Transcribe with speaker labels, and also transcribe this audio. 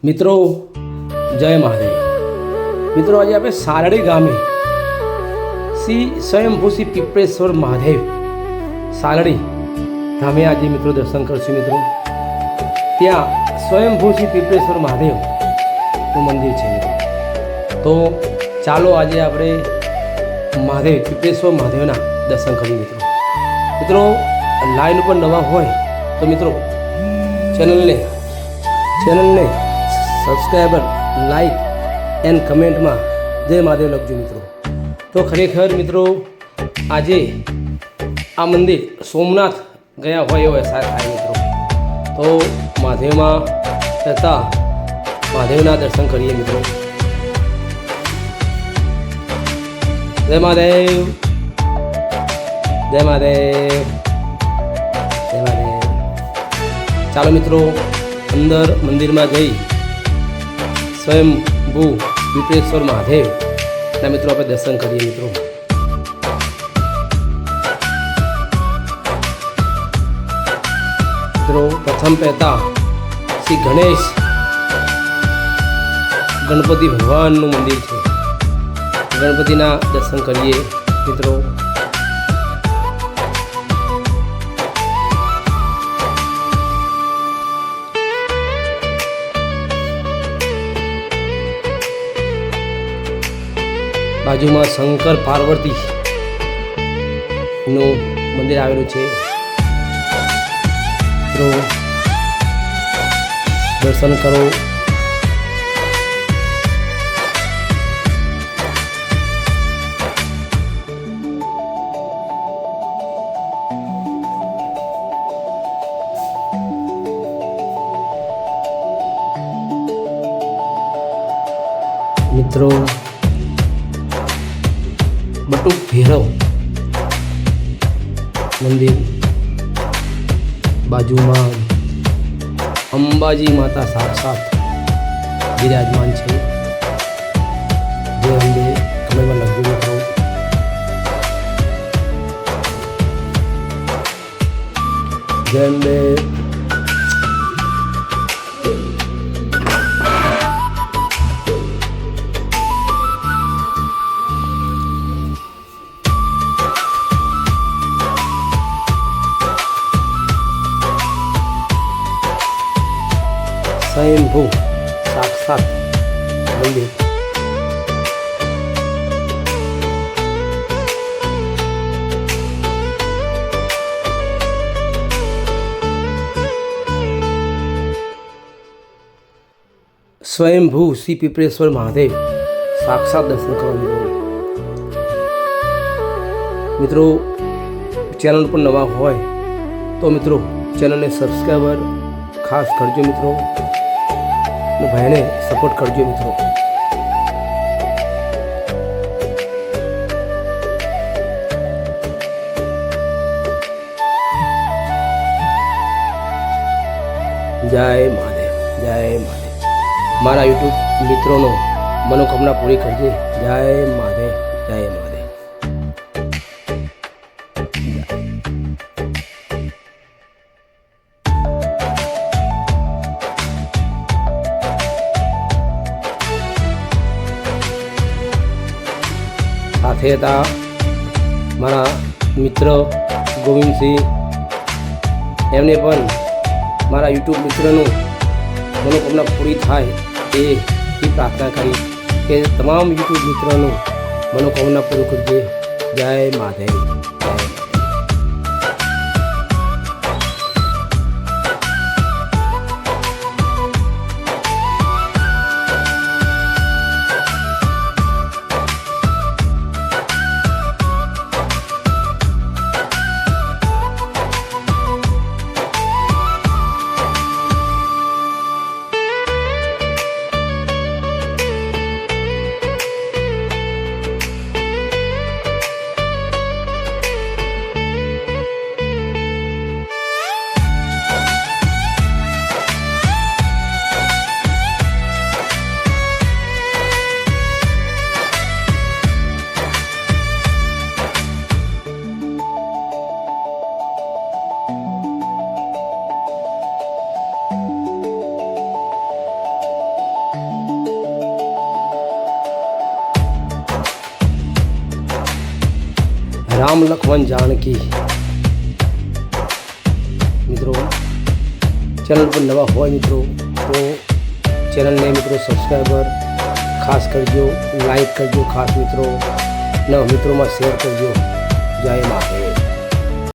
Speaker 1: મિત્રો જય મહાદેવ। મિત્રો આજે આપણે સાલડી ગામે શ્રી સ્વયંભૂ શ્રી પીપળેશ્વર મહાદેવ સાલડી ગામે આજે મિત્રો દર્શન કરશું। મિત્રો ત્યાં સ્વયંભૂ શ્રી પીપળેશ્વર મહાદેવનું મંદિર છે મિત્રો। તો ચાલો આજે આપણે મહાદેવ પીપળેશ્વર મહાદેવના દર્શન કરીએ। મિત્રો લાઈન ઉપર નવા હોય તો મિત્રો ચેનલને સબસ્ક્રાઈબર લાઈક એન્ડ કમેન્ટમાં જય મહાદેવ લખજો મિત્રો। તો ખરેખર મિત્રો આજે આ મંદિર સોમનાથ ગયા હોય એવો અહેસાસ થાય મિત્રો। તો મહાદેવમાં જતા મહાદેવના દર્શન કરીએ મિત્રો। જય મહાદેવ, જય મહાદેવ, જય મહાદેવ। ચાલો મિત્રો અંદર મંદિરમાં જઈ સ્વયંભૂ પીપળેશ્વર મહાદેવના મિત્રો આપણે દર્શન કરીએ મિત્રો। મિત્રો પ્રથમ પહેતા શ્રી ગણપતિ ભગવાનનું મંદિર છે। ગણપતિના દર્શન કરીએ મિત્રો। બાજુમાં શંકર પાર્વતીનું મંદિર આવેલું છે। તો દર્શન કરો। મિત્રો બટુક ભૈરવ મંદિર, બાજુમાં અંબાજી માતા સાક્ષાત બિરાજમાન છે। જે અંબે કમેન્ટમાં લખજો મિત્રો। જય અંબે। સ્વયંભૂ સાક્ષાત મંદિર। સ્વયંભૂ શ્રી પીપળેશ્વર મહાદેવ સાક્ષાત દર્શન કરવા મિત્રો। ચેનલ પર નવા હોય તો મિત્રો ચેનલને સબસ્ક્રાઈબર ખાસ કરજો મિત્રો। ભાઈને સપોર્ટ કરજો મિત્રો। જય મહાદેવ, જય મહાદેવ। મારા યુટ્યુબ મિત્રોનો મનોકામના પૂરી કરજે। જય મહાદેવ, જય મહાદેવ। સાથે હતા મારા મિત્ર ગોવિંદસિંહ, એમને પણ મારા યુટ્યુબ મિત્રનું મનોકામના પૂરી થાય એ પ્રાર્થના કરી કે તમામ યુટ્યુબ મિત્રોનું મનોકામના પૂરું કરજે। જય મહાદેવ, જય મહાદેવ। રામ લખમણ જાનકી. મિત્રો ચેનલ પર નવા હોય મિત્રો તો ચેનલને મિત્રો સબસ્ક્રાઈબર ખાસ કરજો, લાઈક કરજો ખાસ મિત્રો, નવા મિત્રોમાં શેર કરજો. જય મહાદેવ.